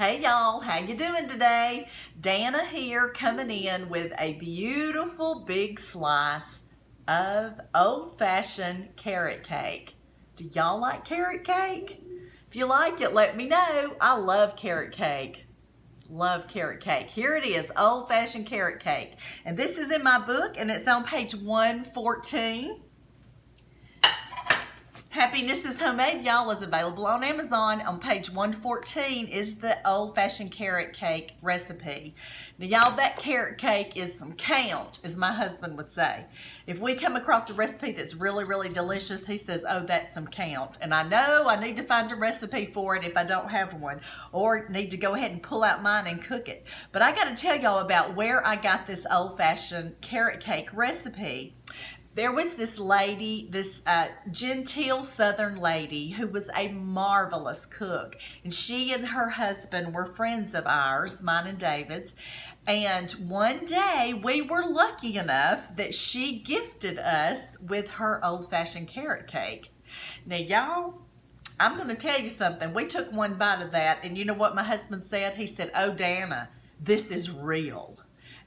Hey y'all, how you doing today? Danna here, coming in with a beautiful big slice of old-fashioned carrot cake. Do y'all like carrot cake? If you like it, let me know. I love carrot cake. Love carrot cake. Here it is, old-fashioned carrot cake. And this is in my book and it's on page 114. Happiness is Homemade, y'all, is available on Amazon. On page 114 is the old-fashioned carrot cake recipe. Now, y'all, that carrot cake is some count, as my husband would say. If we come across a recipe that's really, really delicious, he says, oh, that's some count. And I know I need to find a recipe for it if I don't have one, or need to go ahead and pull out mine and cook it. But I got to tell y'all about where I got this old-fashioned carrot cake recipe. There was this lady, this genteel Southern lady who was a marvelous cook. And she and her husband were friends of ours, mine and David's. And one day we were lucky enough that she gifted us with her old-fashioned carrot cake. Now, y'all, I'm going to tell you something. We took one bite of that, and you know what my husband said? He said, oh, Danna, this is real.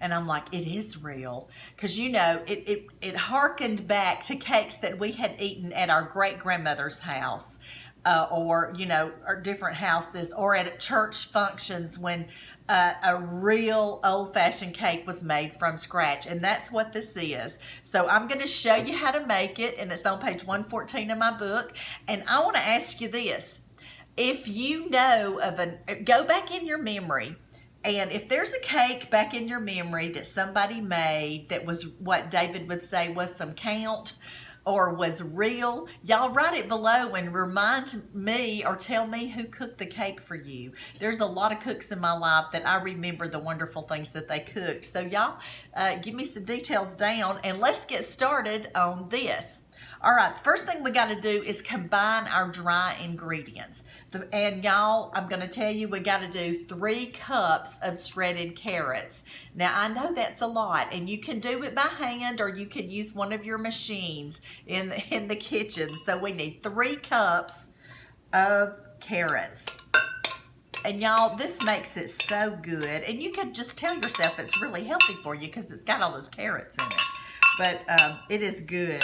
And I'm like, it is real. Because, you know, it harkened back to cakes that we had eaten at our great-grandmother's house or, you know, or different houses or at church functions when a real old-fashioned cake was made from scratch. And that's what this is. So I'm going to show you how to make it. And it's on page 114 of my book. And I want to ask you this. If you know of go back in your memory. And if there's a cake back in your memory that somebody made that was what David would say was some count or was real, y'all write it below and remind me or tell me who cooked the cake for you. There's a lot of cooks in my life that I remember the wonderful things that they cooked. So y'all give me some details down and let's get started on this. All right, the first thing we got to do is combine our dry ingredients. And y'all, I'm going to tell you we got to do 3 cups of shredded carrots. Now, I know that's a lot, and you can do it by hand or you can use one of your machines in the kitchen. So we need 3 cups of carrots. And y'all, this makes it so good. And you can just tell yourself it's really healthy for you because it's got all those carrots in it. But it is good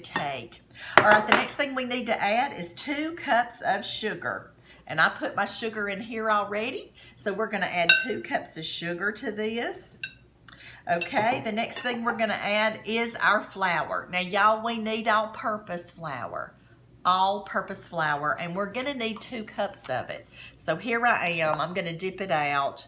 cake. All right, the next thing we need to add is 2 cups of sugar. And I put my sugar in here already. So we're gonna add 2 cups of sugar to this. Okay, the next thing we're gonna add is our flour. Now y'all, we need all-purpose flour. All-purpose flour, and we're gonna need 2 cups of it. So here I am, I'm gonna dip it out.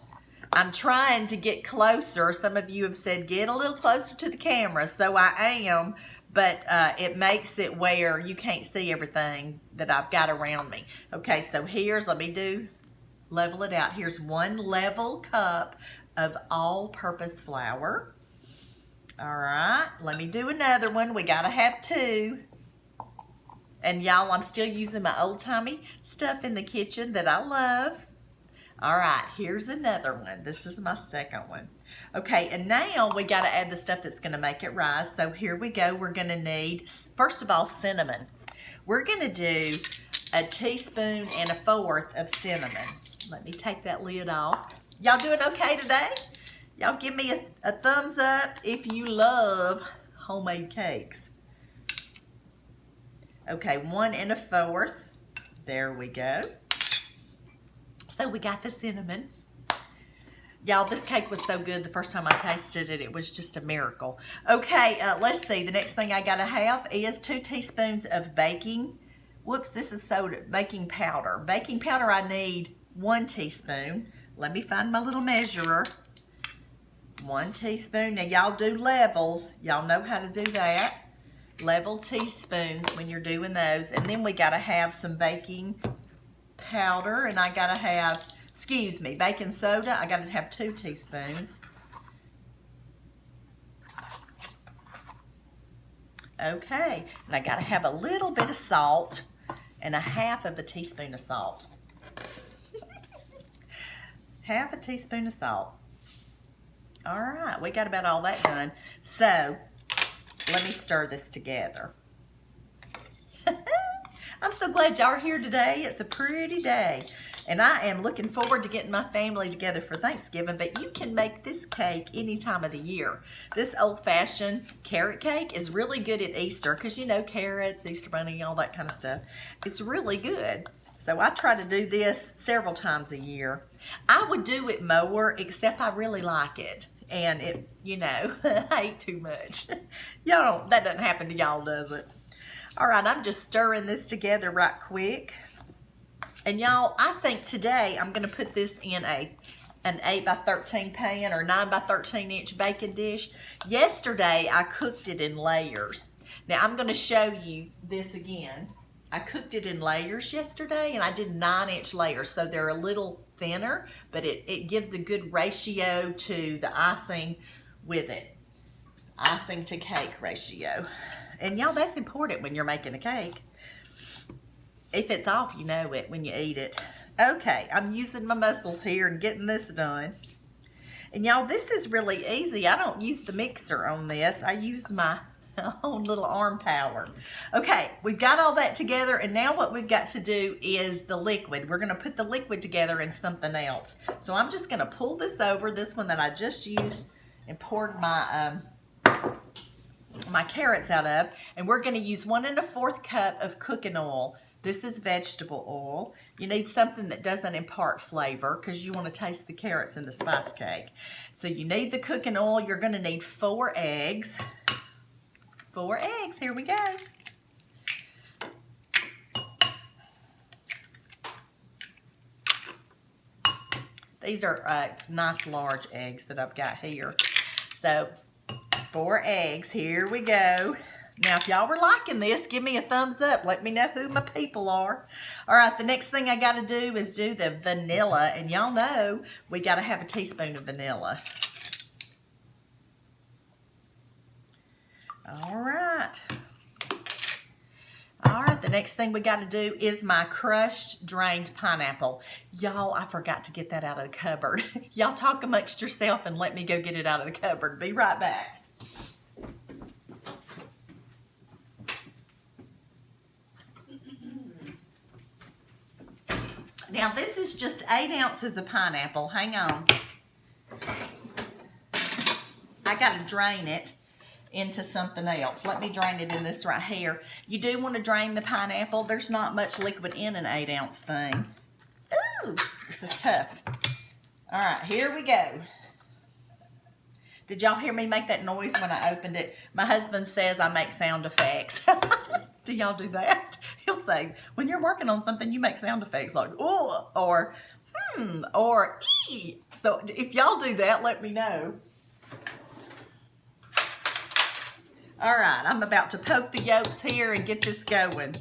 I'm trying to get closer. Some of you have said, get a little closer to the camera. So I am, but it makes it where you can't see everything that I've got around me. Okay, so here's, let me level it out. Here's 1 level cup of all-purpose flour. All right, let me do another one. We gotta have 2. And y'all, I'm still using my old-timey stuff in the kitchen that I love. All right, here's another one. This is my second one. Okay, and now we got to add the stuff that's going to make it rise. So here we go. We're going to need, first of all, cinnamon. We're going to do 1.25 teaspoons of cinnamon. Let me take that lid off. Y'all doing okay today? Y'all give me a thumbs up if you love homemade cakes. Okay, 1.25. There we go. So we got the cinnamon. Y'all, this cake was so good the first time I tasted it. It was just a miracle. Okay, let's see. The next thing I gotta have is 2 teaspoons of baking. Whoops, this is soda. Baking powder. Baking powder, I need 1 teaspoon. Let me find my little measurer. 1 teaspoon. Now, y'all do levels. Y'all know how to do that. Level teaspoons when you're doing those. And then we gotta have some baking powder, and I gotta have, baking soda. I gotta have 2 teaspoons. Okay, and I gotta have a little bit of salt and 1/2 teaspoon of salt. 1/2 teaspoon of salt. All right, we got about all that done. So let me stir this together. I'm so glad y'all are here today. It's a pretty day. And I am looking forward to getting my family together for Thanksgiving, but you can make this cake any time of the year. This old-fashioned carrot cake is really good at Easter because, you know, carrots, Easter bunny, all that kind of stuff. It's really good. So I try to do this several times a year. I would do it more, except I really like it. And it, you know, I eat too much. Y'all don't, that doesn't happen to y'all, does it? All right, I'm just stirring this together right quick. And y'all, I think today I'm gonna put this in an 8 by 13 pan or 9 by 13 inch baking dish. Yesterday, I cooked it in layers. Now I'm gonna show you this again. I cooked it in layers yesterday and I did 9-inch layers, so they're a little thinner, but it gives a good ratio to the icing with it. Icing to cake ratio. And y'all, that's important when you're making a cake. If it's off, you know it when you eat it. Okay, I'm using my muscles here and getting this done. And y'all, this is really easy. I don't use the mixer on this. I use my own little arm power. Okay, we've got all that together, and now what we've got to do is the liquid. We're gonna put the liquid together in something else. So I'm just gonna pull this over, this one that I just used and poured my my carrots out of, and we're gonna use 1 1/4 cup of cooking oil. This is vegetable oil. You need something that doesn't impart flavor because you want to taste the carrots in the spice cake. So you need the cooking oil. You're going to need 4 eggs. 4 eggs. Here we go. These are nice large eggs that I've got here. So 4 eggs. Here we go. Now, if y'all were liking this, give me a thumbs up. Let me know who my people are. All right, the next thing I got to do is do the vanilla. And y'all know we got to have a teaspoon of vanilla. All right. All right, the next thing we got to do is my crushed, drained pineapple. Y'all, I forgot to get that out of the cupboard. Y'all talk amongst yourself and let me go get it out of the cupboard. Be right back. Now this is just 8 ounces of pineapple. Hang on. I gotta drain it into something else. Let me drain it in this right here. You do want to drain the pineapple. There's not much liquid in an 8-ounce thing. Ooh, this is tough. All right, here we go. Did y'all hear me make that noise when I opened it? My husband says I make sound effects. Do y'all do that? He'll say, when you're working on something, you make sound effects like, oh, or, or, ee. So if y'all do that, let me know. All right, I'm about to poke the yolks here and get this going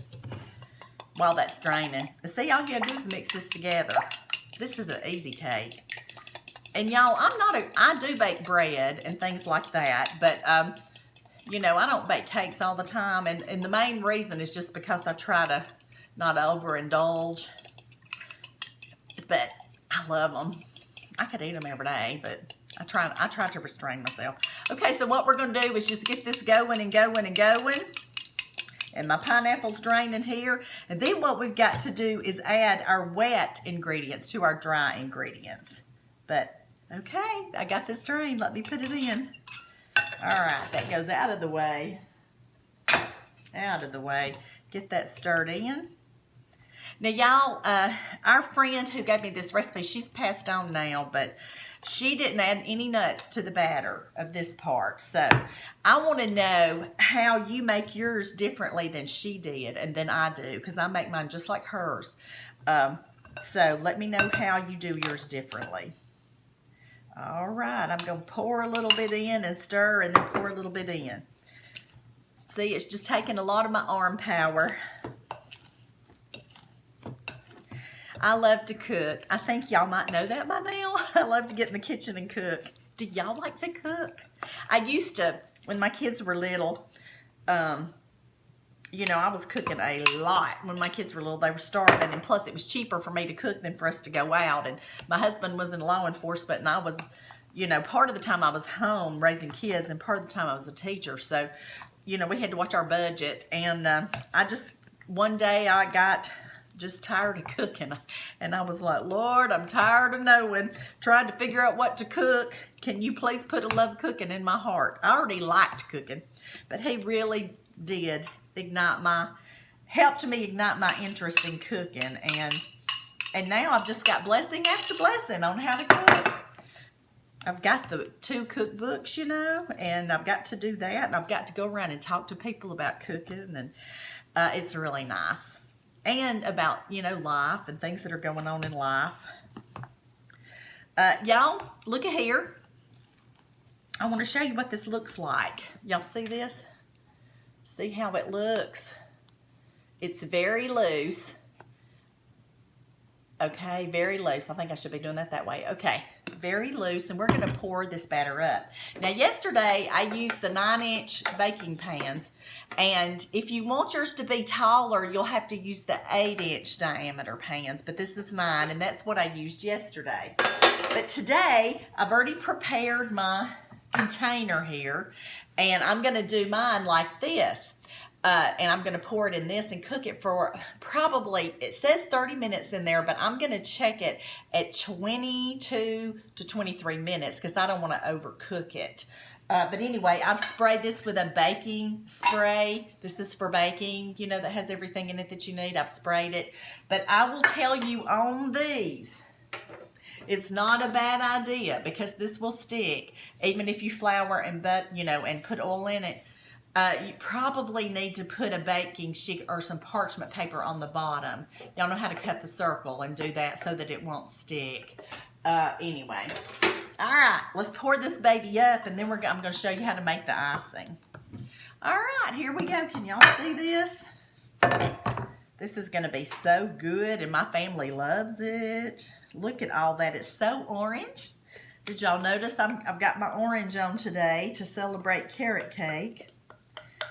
while that's draining. See, all you gotta do is mix this together. This is an easy cake. And y'all, I do bake bread and things like that, but, you know, I don't bake cakes all the time, and the main reason is just because I try to not overindulge. But I love them. I could eat them every day, but I try to restrain myself. Okay, so what we're going to do is just get this going and going and going. And my pineapple's draining here. And then what we've got to do is add our wet ingredients to our dry ingredients. But, okay, I got this drained. Let me put it in. All right, that goes out of the way. Out of the way. Get that stirred in. Now, y'all, our friend who gave me this recipe, she's passed on now, but she didn't add any nuts to the batter of this part. So I want to know how you make yours differently than she did and than I do, because I make mine just like hers. So let me know how you do yours differently. All right, I'm going to pour a little bit in and stir and then pour a little bit in. See, it's just taking a lot of my arm power. I love to cook. I think y'all might know that by now. I love to get in the kitchen and cook. Do y'all like to cook? I used to, when my kids were little, you know, I was cooking a lot. When my kids were little, they were starving, and plus it was cheaper for me to cook than for us to go out. And my husband was in law enforcement, and I was, you know, part of the time I was home raising kids, and part of the time I was a teacher. So, you know, we had to watch our budget. And I just, one day I got just tired of cooking. And I was like, Lord, I'm tired of knowing, trying to figure out what to cook. Can you please put a love of cooking in my heart? I already liked cooking, but he really did helped me ignite my interest in cooking. And now I've just got blessing after blessing on how to cook. I've got the 2 cookbooks, you know, and I've got to do that. And I've got to go around and talk to people about cooking. And it's really nice. And about, you know, life and things that are going on in life. Y'all, look at here. I want to show you what this looks like. Y'all see this? See how it looks? It's very loose. Okay, very loose. I think I should be doing that way. Okay, very loose, and we're going to pour this batter up. Now, yesterday, I used the 9-inch baking pans, and if you want yours to be taller, you'll have to use the 8-inch diameter pans, but this is 9, and that's what I used yesterday. But today, I've already prepared my container here, and I'm going to do mine like this. And I'm going to pour it in this and cook it for probably, it says 30 minutes in there, but I'm going to check it at 22 to 23 minutes because I don't want to overcook it. But anyway, I've sprayed this with a baking spray. This is for baking, you know, that has everything in it that you need. I've sprayed it. But I will tell you on these, it's not a bad idea because this will stick. Even if you flour and and put oil in it. You probably need to put a baking sheet or some parchment paper on the bottom. Y'all know how to cut the circle and do that so that it won't stick. Anyway. All right, let's pour this baby up, and then I'm going to show you how to make the icing. All right, here we go. Can y'all see this? This is going to be so good, and my family loves it. Look at all that. It's so orange. Did y'all notice I've got my orange on today to celebrate carrot cake?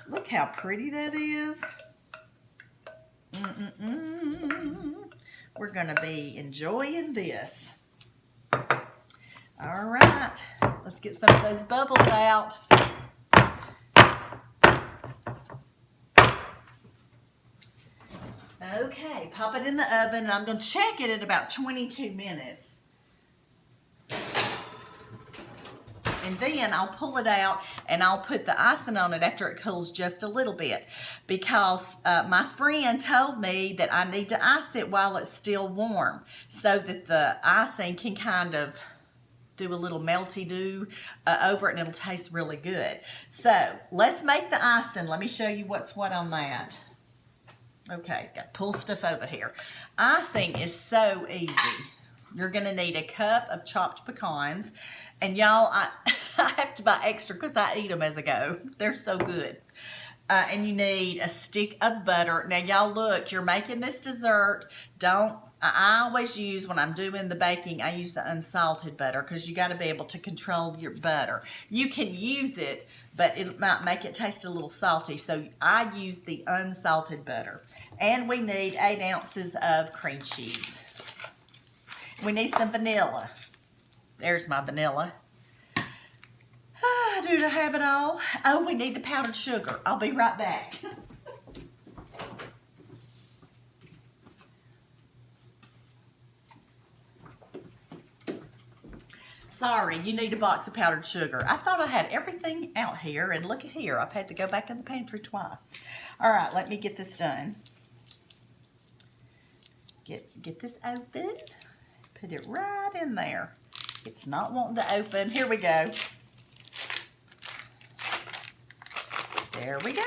Look how pretty that is. We're going to be enjoying this. All right. Let's get some of those bubbles out. Okay, pop it in the oven. And I'm going to check it at about 22 minutes. And then I'll pull it out and I'll put the icing on it after it cools just a little bit. Because my friend told me that I need to ice it while it's still warm. So that the icing can kind of do a little melty-do over it and it'll taste really good. So let's make the icing. Let me show you what's what on that. Okay, got to pull stuff over here. Icing is so easy. You're going to need a cup of chopped pecans. And y'all, I have to buy extra because I eat them as I go. They're so good. And you need a stick of butter. Now, y'all look, you're making this dessert. I always use, when I'm doing the baking, I use the unsalted butter because you got to be able to control your butter. You can use it, but it might make it taste a little salty. So I use the unsalted butter. And we need 8 ounces of cream cheese. We need some vanilla. There's my vanilla. Do I have it all? Oh, we need the powdered sugar. I'll be right back. Sorry, you need a box of powdered sugar. I thought I had everything out here, and look at here. I've had to go back in the pantry twice. All right, let me get this done. Get this open. Put it right in there. It's not wanting to open. Here we go. There we go.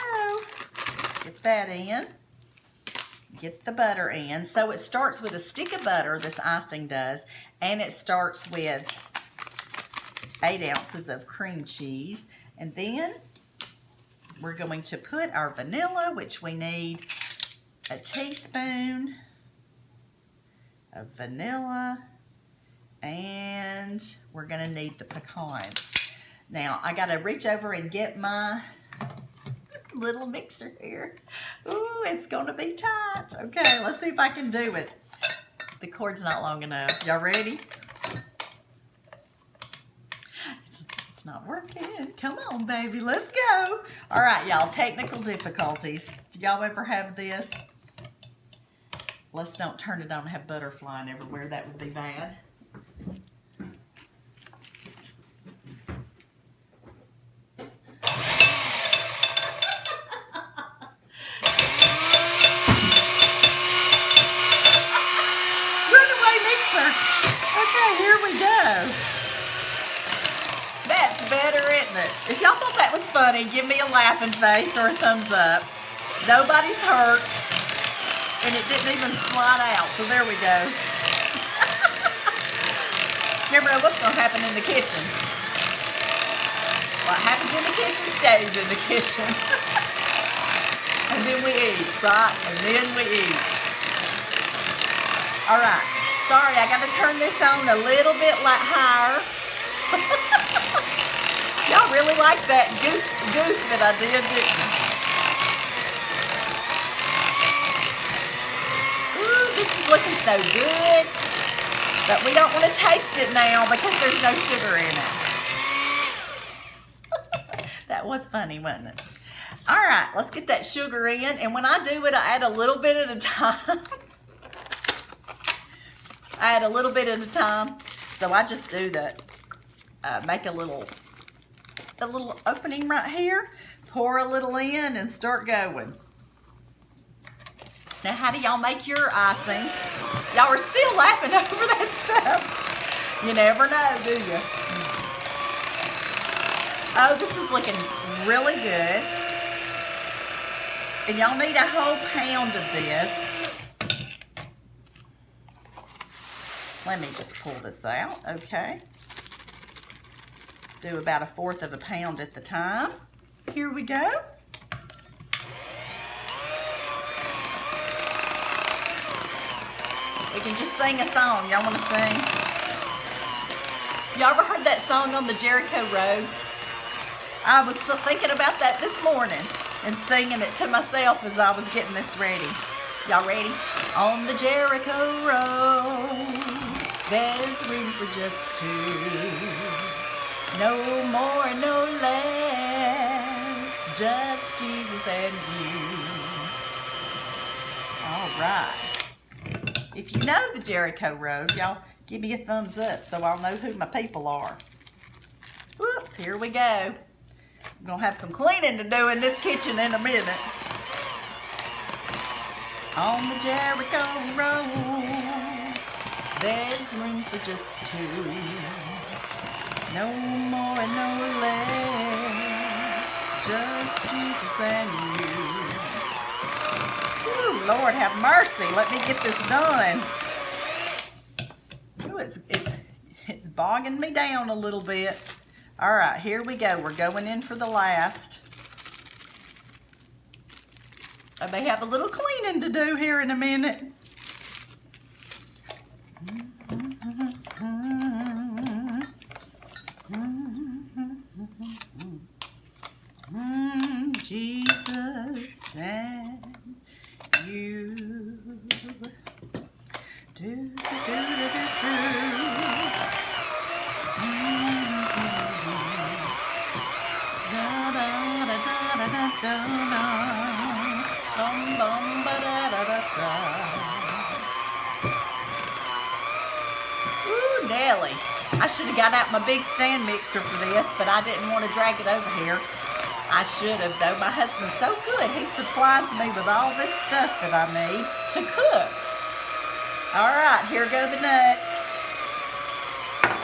Get that in. Get the butter in. So it starts with a stick of butter, this icing does, and it starts with 8 ounces of cream cheese. And then we're going to put our vanilla, which we need a teaspoon of vanilla. And we're going to need the pecans. Now, I got to reach over and get my little mixer here. Ooh, it's going to be tight. Okay, let's see if I can do it. The cord's not long enough. Y'all ready? It's not working. Come on, baby. Let's go. All right, y'all. Technical difficulties. Do y'all ever have this? Let's don't turn it on and have butter flying everywhere. That would be bad. Runaway mixer. Okay, here we go. That's better, isn't it? If y'all thought that was funny, give me a laughing face or a thumbs up. Nobody's hurt. And it didn't even slide out, so there we go. Never know what's going to happen in the kitchen. What happens in the kitchen stays in the kitchen. And then we eat, right? And then we eat. All right. Sorry, I got to turn this on a little bit higher. Y'all really liked that goof that I did, didn't you? Ooh, this is looking so good. But we don't want to taste it now because there's no sugar in it. That was funny, wasn't it? All right, let's get that sugar in. And when I do it, I add a little bit at a time. I add a little bit at a time. So I just do that. Make a little opening right here. Pour a little in and start going. Now, how do y'all make your icing? Y'all are still laughing over that stuff. You never know, do you? Oh, this is looking really good. And y'all need a whole pound of this. Let me just pull this out, okay. Do about 1/4 of a pound at the time. Here we go. We can just sing a song. Y'all want to sing? Y'all ever heard that song on the Jericho Road? I was still thinking about that this morning and singing it to myself as I was getting this ready. Y'all ready? On the Jericho Road, there's room for just two. No more, no less, just Jesus and you. All right. If you know the Jericho Road, y'all give me a thumbs up so I'll know who my people are. Whoops, here we go. I'm gonna have some cleaning to do in this kitchen in a minute. On the Jericho Road, there's room for just two. No more and no less, just Jesus and you. Ooh, Lord have mercy, let me get this done. Ooh, it's bogging me down a little bit. All right, here we go. We're going in for the last. I may have a little cleaning to do here in a minute. Jesus and you. Do, do, do, do, do. Da, da, da, da, da, da, da. Bum, bum, ba, da, da, da, da. Ooh, Nelly. I should have got out my big stand mixer for this, but I didn't want to drag it over here. I should have, though. My husband's so good. He supplies me with all this stuff that I need to cook. All right, here go the nuts.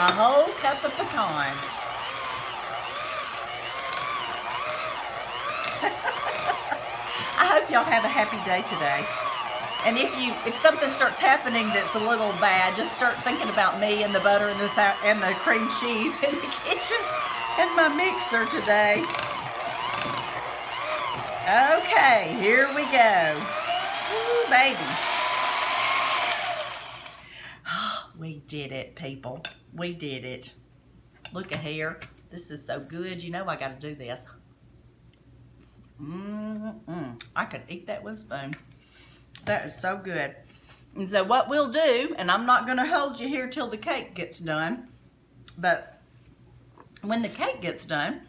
A whole cup of pecans. I hope y'all have a happy day today. And if something starts happening that's a little bad, just start thinking about me and the butter and the cream cheese in the kitchen and my mixer today. Okay, here we go. Ooh, baby. We did it, people. We did it. Look at here. This is so good. You know I got to do this. I could eat that with a spoon. That is so good. And so what we'll do, and I'm not going to hold you here till the cake gets done, but when the cake gets done,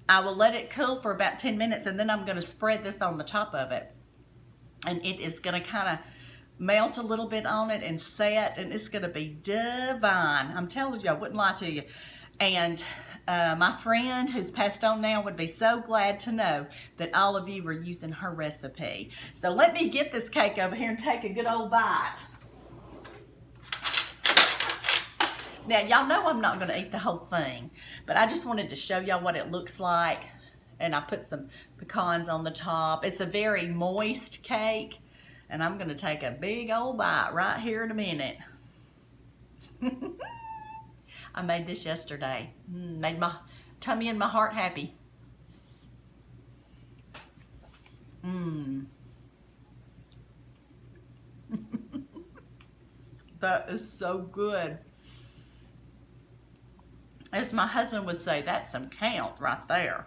I will let it cool for about 10 minutes, and then I'm going to spread this on the top of it. And it is going to kind of melt a little bit on it and set, and it's going to be divine. I'm telling you, I wouldn't lie to you. And my friend who's passed on now would be so glad to know that all of you were using her recipe. So let me get this cake over here and take a good old bite. Now, y'all know I'm not going to eat the whole thing, but I just wanted to show y'all what it looks like. And I put some pecans on the top. It's a very moist cake, and I'm going to take a big old bite right here in a minute. I made this yesterday. Made my tummy and my heart happy. That is so good. As my husband would say, that's some count right there.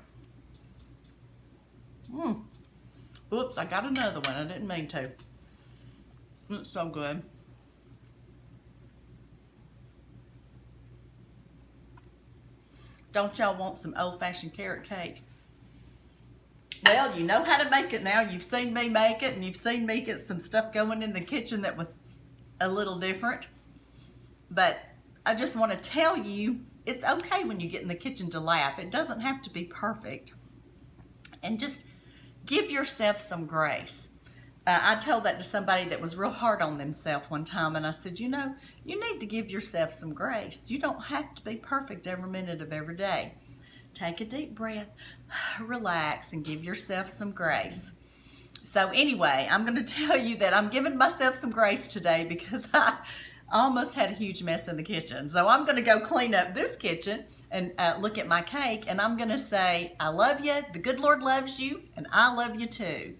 Oops, I got another one. I didn't mean to. It's so good. Don't y'all want some old-fashioned carrot cake? Well, you know how to make it now. You've seen me make it, and you've seen me get some stuff going in the kitchen that was a little different. But I just want to tell you, it's okay when you get in the kitchen to laugh. It doesn't have to be perfect. And just give yourself some grace. I told that to somebody that was real hard on themselves one time, and I said, you know, you need to give yourself some grace. You don't have to be perfect every minute of every day. Take a deep breath, relax, and give yourself some grace. So anyway, I'm going to tell you that I'm giving myself some grace today because I almost had a huge mess in the kitchen. So I'm going to go clean up this kitchen and look at my cake, and I'm going to say, I love you, the good Lord loves you, and I love you too.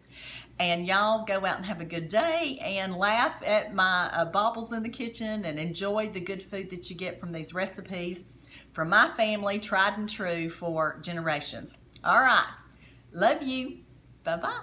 And y'all go out and have a good day and laugh at my baubles in the kitchen and enjoy the good food that you get from these recipes from my family, tried and true for generations. All right. Love you. Bye-bye.